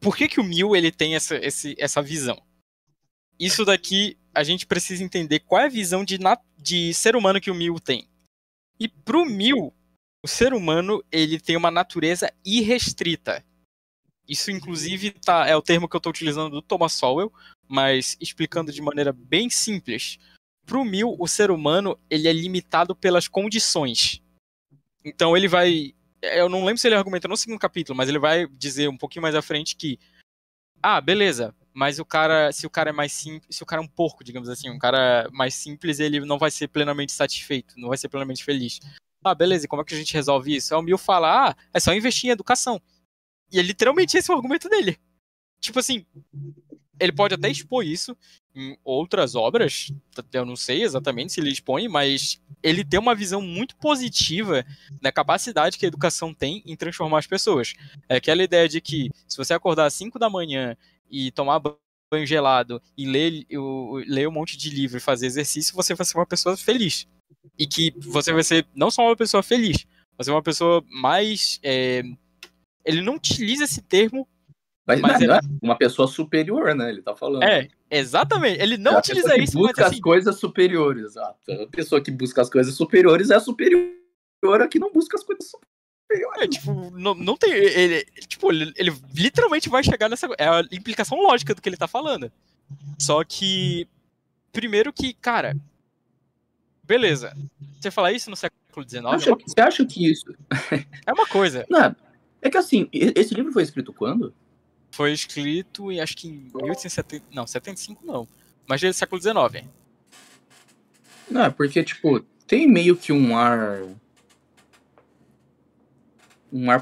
por que que o Mill ele tem essa visão? Isso daqui, a gente precisa entender qual é a visão de ser humano que o Mill tem. E pro Mill, o ser humano ele tem uma natureza irrestrita. Isso, inclusive, é o termo que eu estou utilizando do Thomas Sowell, mas explicando de maneira bem simples. Pro Mill, o ser humano ele é limitado pelas condições. Então ele vai... Eu não lembro se ele argumenta no segundo capítulo, mas ele vai dizer um pouquinho mais à frente que beleza, mas se o cara é mais simples, se o cara é um porco, digamos assim, um cara mais simples, ele não vai ser plenamente satisfeito, não vai ser plenamente feliz. Beleza, e como é que a gente resolve isso? O Mill fala, é só investir em educação. E é literalmente esse o argumento dele. Tipo assim, ele pode até expor isso em outras obras, eu não sei exatamente se ele expõe, mas ele tem uma visão muito positiva da capacidade que a educação tem em transformar as pessoas. É aquela ideia de que se você acordar às 5 da manhã e tomar banho gelado e ler um monte de livro e fazer exercício, você vai ser uma pessoa feliz. E que você vai ser não só uma pessoa feliz, mas uma pessoa mais... Ele não utiliza esse termo, mas não é uma pessoa superior, né? Ele tá falando. Exatamente. Ele não utiliza isso, mas busca as coisas superiores, exato. A pessoa que busca as coisas superiores é superior a que não busca as coisas superiores. Não tem... ele literalmente vai chegar nessa... É a implicação lógica do que ele tá falando. Só que... Primeiro que, cara... Beleza. Você falar isso no século XIX... Você acha que isso... É uma coisa. Não, é que assim, esse livro foi escrito quando? Foi escrito em, acho que em 1870... Não, 75 não. Mas é do século XIX. Não, porque, tipo, tem meio que um ar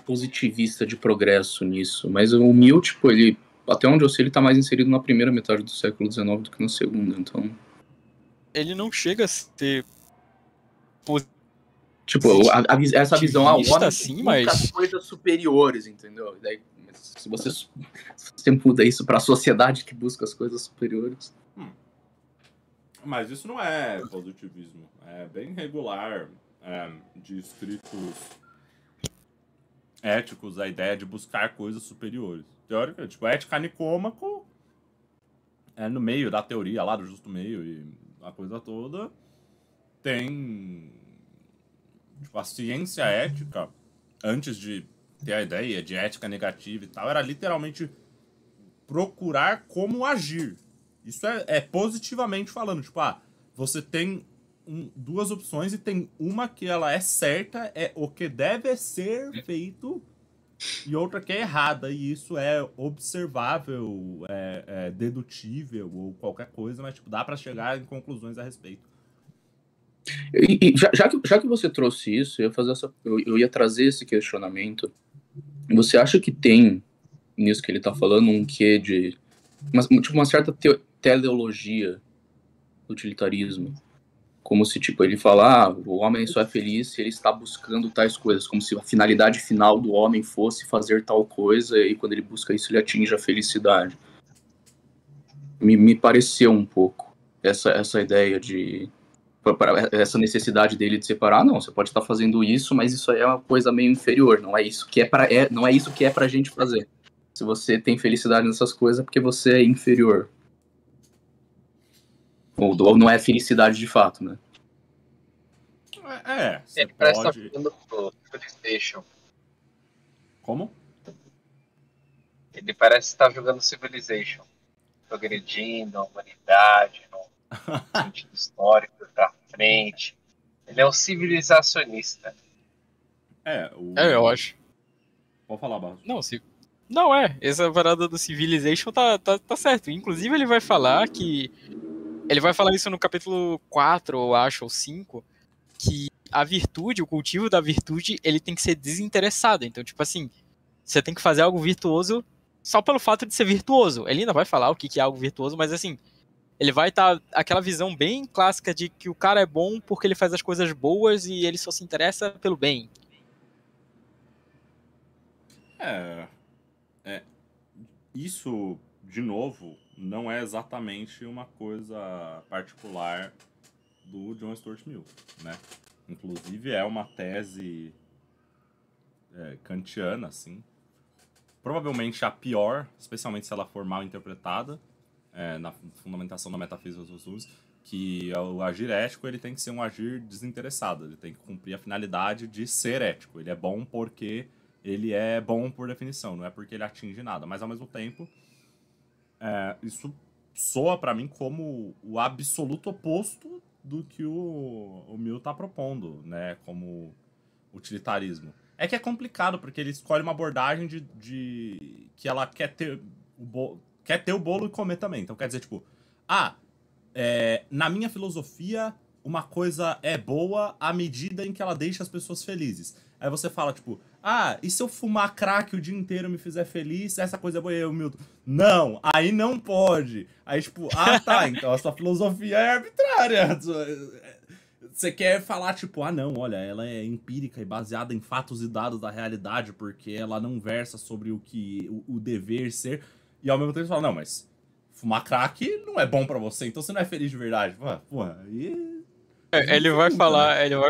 positivista de progresso nisso. Mas o Mill, tipo, ele... Até onde eu sei, ele tá mais inserido na primeira metade do século XIX do que na segunda, então... Ele não chega a ser... Tipo, essa visão, o homem assim, busca as coisas superiores, entendeu? Daí, se você muda isso pra sociedade que busca as coisas superiores... Mas isso não é positivismo. É bem regular de escritos éticos a ideia de buscar coisas superiores. Teórica, tipo, ética nicômaco é no meio da teoria lá do justo meio e a coisa toda tem... Tipo, a ciência ética, antes de ter a ideia de ética negativa e tal, era literalmente procurar como agir. Isso é positivamente falando. Tipo, você tem duas opções e tem uma que ela é certa, é o que deve ser feito, e outra que é errada. E isso é observável, é dedutível ou qualquer coisa, mas tipo, dá pra chegar em conclusões a respeito. E já que você trouxe isso, eu ia trazer esse questionamento. Você acha que tem, nisso que ele tá falando, um quê de... uma certa teleologia do utilitarismo? Como se, tipo, ele fala, o homem só é feliz se ele está buscando tais coisas, como se a finalidade final do homem fosse fazer tal coisa, e quando ele busca isso, ele atinge a felicidade. Me pareceu um pouco essa ideia de... essa necessidade dele de separar, não, você pode estar fazendo isso, mas isso aí é uma coisa meio inferior, não é isso que não é isso que é pra gente fazer. Se você tem felicidade nessas coisas, é porque você é inferior. Ou não é felicidade de fato, né? Você parece pode... estar jogando pro Civilization. Como? Ele parece estar jogando Civilization. Progredindo a humanidade, no sentido histórico, pra frente. Ele é um civilizacionista. Eu acho. Pode falar, Barros. Não, essa parada do Civilization tá certo. Inclusive, ele vai falar que... Ele vai falar isso no capítulo 4, eu acho, ou 5, que a virtude, o cultivo da virtude, ele tem que ser desinteressado. Então, tipo assim, você tem que fazer algo virtuoso só pelo fato de ser virtuoso. Ele ainda vai falar o que é algo virtuoso, mas assim, ele vai estar aquela visão bem clássica de que o cara é bom porque ele faz as coisas boas e ele só se interessa pelo bem. Isso, de novo, não é exatamente uma coisa particular do John Stuart Mill, né? Inclusive é uma tese kantiana, assim, provavelmente a pior, especialmente se ela for mal interpretada, na fundamentação da metafísica dos costumes, que o agir ético ele tem que ser um agir desinteressado, ele tem que cumprir a finalidade de ser ético. Ele é bom porque ele é bom por definição, não é porque ele atinge nada. Mas, ao mesmo tempo, isso soa pra mim como o absoluto oposto do que o Mill tá propondo, né, como utilitarismo. É que é complicado, porque ele escolhe uma abordagem de que ela quer ter o bolo e comer também. Então quer dizer, tipo, na minha filosofia, uma coisa é boa à medida em que ela deixa as pessoas felizes. Aí você fala, tipo, e se eu fumar crack o dia inteiro e me fizer feliz, essa coisa é boa. E eu, Milton, não, aí não pode. Aí, tipo, tá, então a sua filosofia é arbitrária. Você quer falar, tipo, não, olha, ela é empírica e baseada em fatos e dados da realidade, porque ela não versa sobre o dever ser. E ao mesmo tempo você fala, não, mas fumar crack não é bom pra você, então você não é feliz de verdade. Porra, aí... Ele vai falar, eu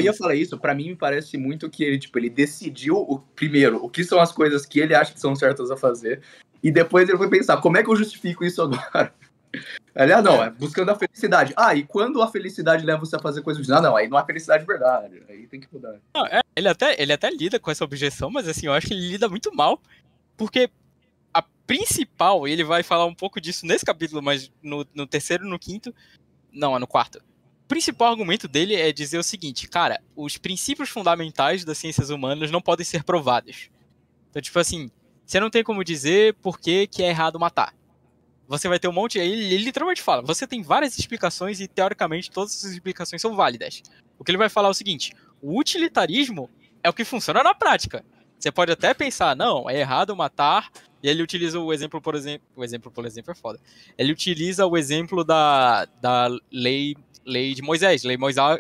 ia falar isso, pra mim me parece muito que ele decidiu primeiro o que são as coisas que ele acha que são certas a fazer, e depois ele foi pensar, como é que eu justifico isso agora? Aliás, não, buscando a felicidade. E quando a felicidade leva você a fazer coisas... Não, aí não é felicidade de verdade, aí tem que mudar. Não, ele até lida com essa objeção, mas assim, eu acho que ele lida muito mal, porque a principal, ele vai falar um pouco disso nesse capítulo, mas no terceiro e no quinto, não, no quarto. O principal argumento dele é dizer o seguinte, cara, os princípios fundamentais das ciências humanas não podem ser provados. Então, tipo assim, você não tem como dizer por que é errado matar. Você vai ter um monte... Ele literalmente fala, você tem várias explicações e, teoricamente, todas essas explicações são válidas. O que ele vai falar é o seguinte, o utilitarismo é o que funciona na prática. Você pode até pensar, não, é errado matar... E ele utiliza o exemplo, por exemplo... O exemplo, por exemplo, é foda. Ele utiliza o exemplo da lei de Moisés, lei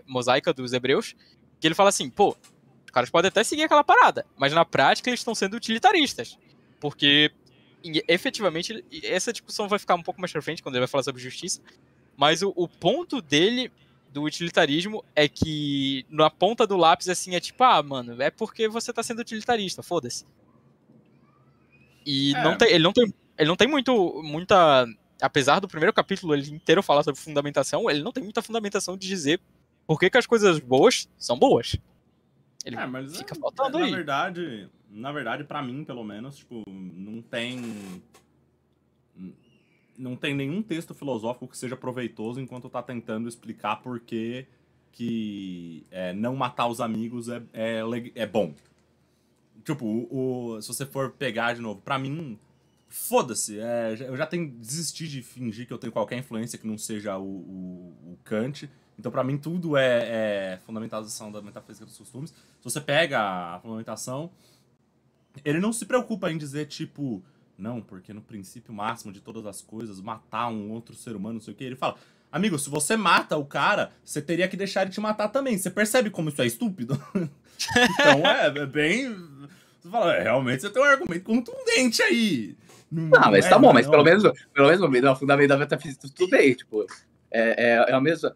mosaica dos hebreus, que ele fala assim, os caras podem até seguir aquela parada, mas na prática eles estão sendo utilitaristas. Porque, efetivamente, essa discussão vai ficar um pouco mais pra frente, quando ele vai falar sobre justiça, mas o ponto dele, do utilitarismo, é que na ponta do lápis, assim, é tipo, mano, é porque você tá sendo utilitarista, foda-se. E ele não tem muita... Apesar do primeiro capítulo ele inteiro falar sobre fundamentação, ele não tem muita fundamentação de dizer por que as coisas boas são boas. Ele fica faltando aí. Na verdade, pra mim, pelo menos, tipo, não tem nenhum texto filosófico que seja proveitoso enquanto tá tentando explicar por que não matar os amigos é bom. Tipo, se você for pegar de novo, pra mim, foda-se. Eu já tenho desisti de fingir que eu tenho qualquer influência que não seja o Kant. Então, pra mim, tudo é fundamentação da metafísica dos costumes. Se você pega a fundamentação, ele não se preocupa em dizer, tipo, não, porque no princípio máximo de todas as coisas, matar um outro ser humano, não sei o quê. Ele fala, amigo, se você mata o cara, você teria que deixar ele te matar também. Você percebe como isso é estúpido? Então, é bem... Você fala, realmente você tem um argumento contundente aí. Mas tá bom, mas pelo menos no fundamento da metafísica tudo bem, tipo, é a mesma...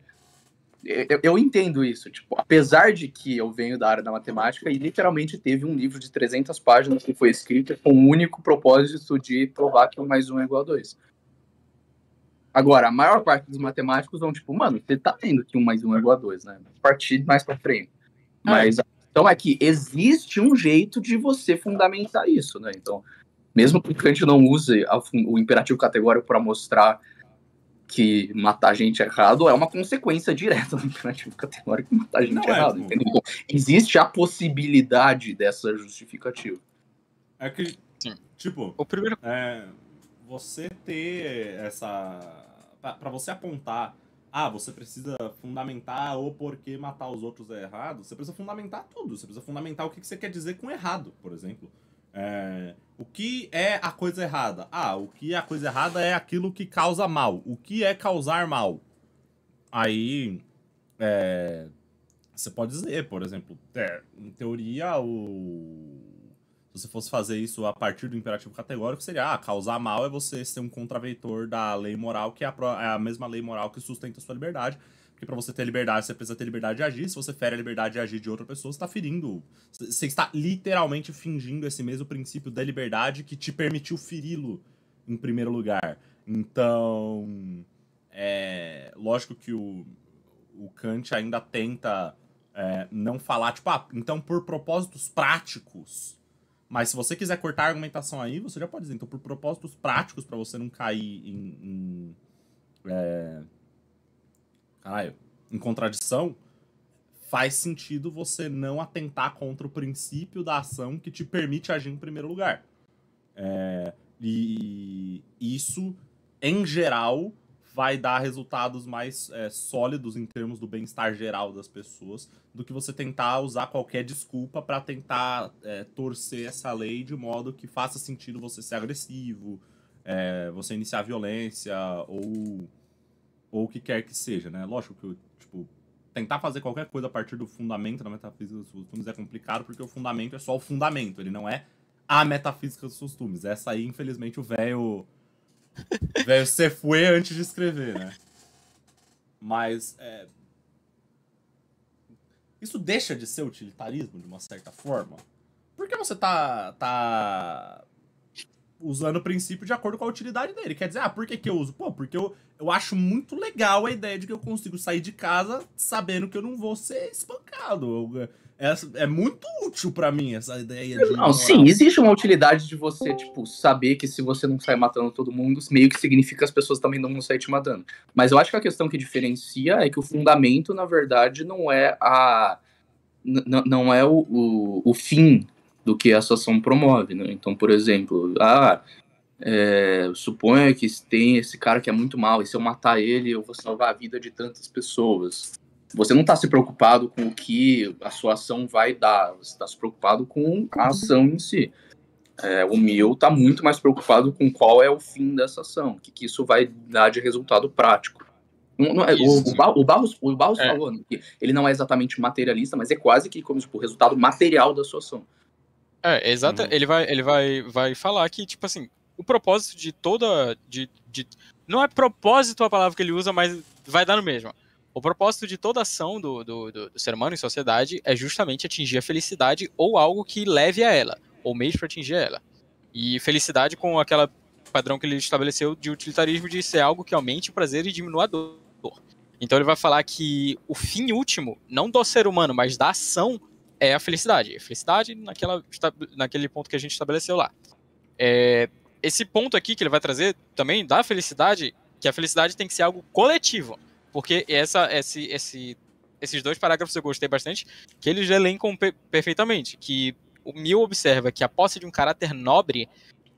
Eu entendo isso, tipo, apesar de que eu venho da área da matemática e literalmente teve um livro de 300 páginas que foi escrito com o único propósito de provar que 1 mais 1 é igual a 2. Agora, a maior parte dos matemáticos vão, tipo, mano, você tá vendo que 1 mais 1 é igual a 2, né? A partir mais pra frente. Mas a questão é que existe um jeito de você fundamentar isso, né? Então, mesmo que Kant não use o imperativo categórico para mostrar que matar gente é errado, é uma consequência direta do imperativo categórico que matar gente é errado. Entendeu? Então, existe a possibilidade dessa justificativa. É que, tipo, o primeiro... você ter essa... Pra você apontar, você precisa fundamentar o porquê matar os outros é errado, você precisa fundamentar tudo. Você precisa fundamentar o que você quer dizer com errado, por exemplo. O que é a coisa errada? O que é a coisa errada é aquilo que causa mal. O que é causar mal? Aí, você pode dizer, por exemplo, em teoria, se você fosse fazer isso a partir do imperativo categórico, seria, causar mal é você ser um contraventor da lei moral, que é a mesma lei moral que sustenta a sua liberdade, Porque pra você ter liberdade, você precisa ter liberdade de agir. Se você fere a liberdade de agir de outra pessoa, você tá ferindo. Você está literalmente fingindo esse mesmo princípio da liberdade que te permitiu feri-lo em primeiro lugar. Então, lógico que o Kant ainda tenta não falar, tipo, então por propósitos práticos. Mas se você quiser cortar a argumentação aí, você já pode dizer. Então, por propósitos práticos, pra você não cair em contradição, faz sentido você não atentar contra o princípio da ação que te permite agir em primeiro lugar. E isso, em geral, vai dar resultados mais sólidos em termos do bem-estar geral das pessoas do que você tentar usar qualquer desculpa para tentar torcer essa lei de modo que faça sentido você ser agressivo, você iniciar violência ou o que quer que seja, né? Lógico que, tipo, tentar fazer qualquer coisa a partir do fundamento da metafísica dos costumes é complicado, porque o fundamento é só o fundamento, ele não é a metafísica dos costumes. Essa aí, infelizmente, o velho se foi antes de escrever, né? Mas isso deixa de ser utilitarismo, de uma certa forma? Porque você tá usando o princípio de acordo com a utilidade dele. Quer dizer, por que eu uso? Pô, porque eu acho muito legal a ideia de que eu consigo sair de casa sabendo que eu não vou ser espancado. É muito útil pra mim essa ideia de... Não, sim, existe uma utilidade de você, tipo, saber que se você não sai matando todo mundo, meio que significa que as pessoas também não vão sair te matando. Mas eu acho que a questão que diferencia é que o fundamento, na verdade, não é o fim do que essa ação promove, né? Então, por exemplo, suponha que tem esse cara que é muito mal, e se eu matar ele, eu vou salvar a vida de tantas pessoas. Você não está se preocupado com o que a sua ação vai dar, você está se preocupado com a ação em si. O Mill está muito mais preocupado com qual é o fim dessa ação, o que isso vai dar de resultado prático. O Barros falou, né, que ele não é exatamente materialista, mas é quase que como tipo, o resultado material da sua ação. Exato. Ele vai falar que, tipo assim, o propósito de toda... não é propósito a palavra que ele usa, mas vai dar no mesmo. O propósito de toda ação do ser humano em sociedade é justamente atingir a felicidade ou algo que leve a ela, ou meios para atingir ela. E felicidade com aquele padrão que ele estabeleceu de utilitarismo de ser algo que aumente o prazer e diminua a dor. Então ele vai falar que o fim último, não do ser humano, mas da ação, é a felicidade. A felicidade naquele ponto que a gente estabeleceu lá. Esse ponto aqui que ele vai trazer também da felicidade, que a felicidade tem que ser algo coletivo. Porque esses dois parágrafos eu gostei bastante, que eles elencam perfeitamente. Que o Mill observa que a posse de um caráter nobre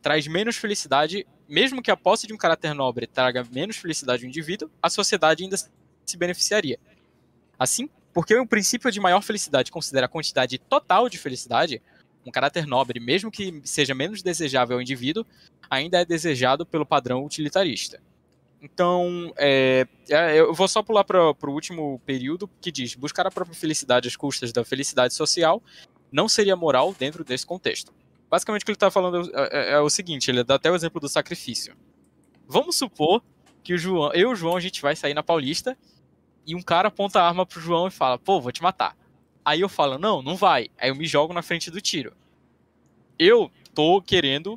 traz menos felicidade, mesmo que a posse de um caráter nobre traga menos felicidade ao indivíduo, a sociedade ainda se beneficiaria. Assim, porque o princípio de maior felicidade considera a quantidade total de felicidade, um caráter nobre, mesmo que seja menos desejável ao indivíduo, ainda é desejado pelo padrão utilitarista. Então, eu vou só pular para o último período, que diz: buscar a própria felicidade às custas da felicidade social não seria moral dentro desse contexto. Basicamente, o que ele está falando é o seguinte, ele dá até o exemplo do sacrifício. Vamos supor que eu e o João, a gente vai sair na Paulista e um cara aponta a arma pro João e fala: pô, vou te matar. Aí eu falo: não vai. Aí eu me jogo na frente do tiro. Eu tô querendo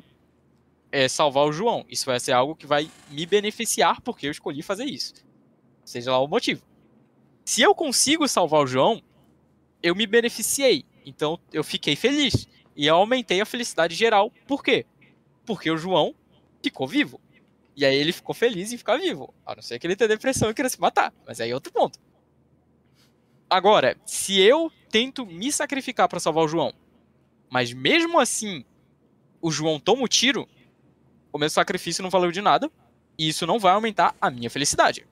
salvar o João. Isso vai ser algo que vai me beneficiar porque eu escolhi fazer isso. Seja lá o motivo. Se eu consigo salvar o João, eu me beneficiei. Então eu fiquei feliz. E eu aumentei a felicidade geral. Por quê? Porque o João ficou vivo. E aí ele ficou feliz em ficar vivo. A não ser que ele tenha depressão e queira se matar. Mas aí é outro ponto. Agora, se eu tento me sacrificar pra salvar o João, mas mesmo assim o João toma o tiro, o meu sacrifício não valeu de nada, e isso não vai aumentar a minha felicidade.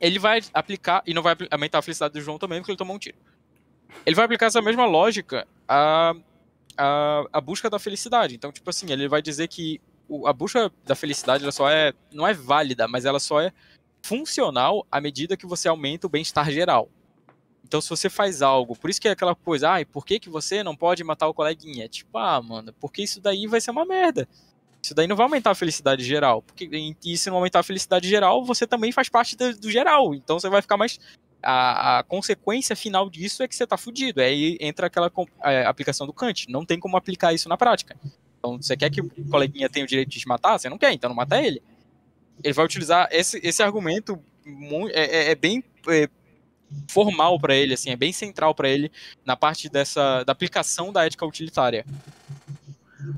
Ele vai aplicar, e não vai aumentar a felicidade do João também, porque ele tomou um tiro. Ele vai aplicar essa mesma lógica à busca da felicidade. Então, tipo assim, ele vai dizer que a busca da felicidade ela só não é válida, mas ela só é funcional à medida que você aumenta o bem-estar geral. Então, se você faz algo, por isso que é aquela coisa, por que você não pode matar o coleguinha? Tipo, mano, porque isso daí vai ser uma merda. Isso daí não vai aumentar a felicidade geral. Porque, e se não aumentar a felicidade geral, você também faz parte do geral. Então você vai ficar mais... A consequência final disso é que você tá fudido. Aí entra aquela aplicação do Kant. Não tem como aplicar isso na prática. Então, você quer que o coleguinha tenha o direito de te matar? Você não quer, então não mata ele. Ele vai utilizar esse argumento bem formal para ele, assim, é bem central para ele na parte da aplicação da ética utilitária.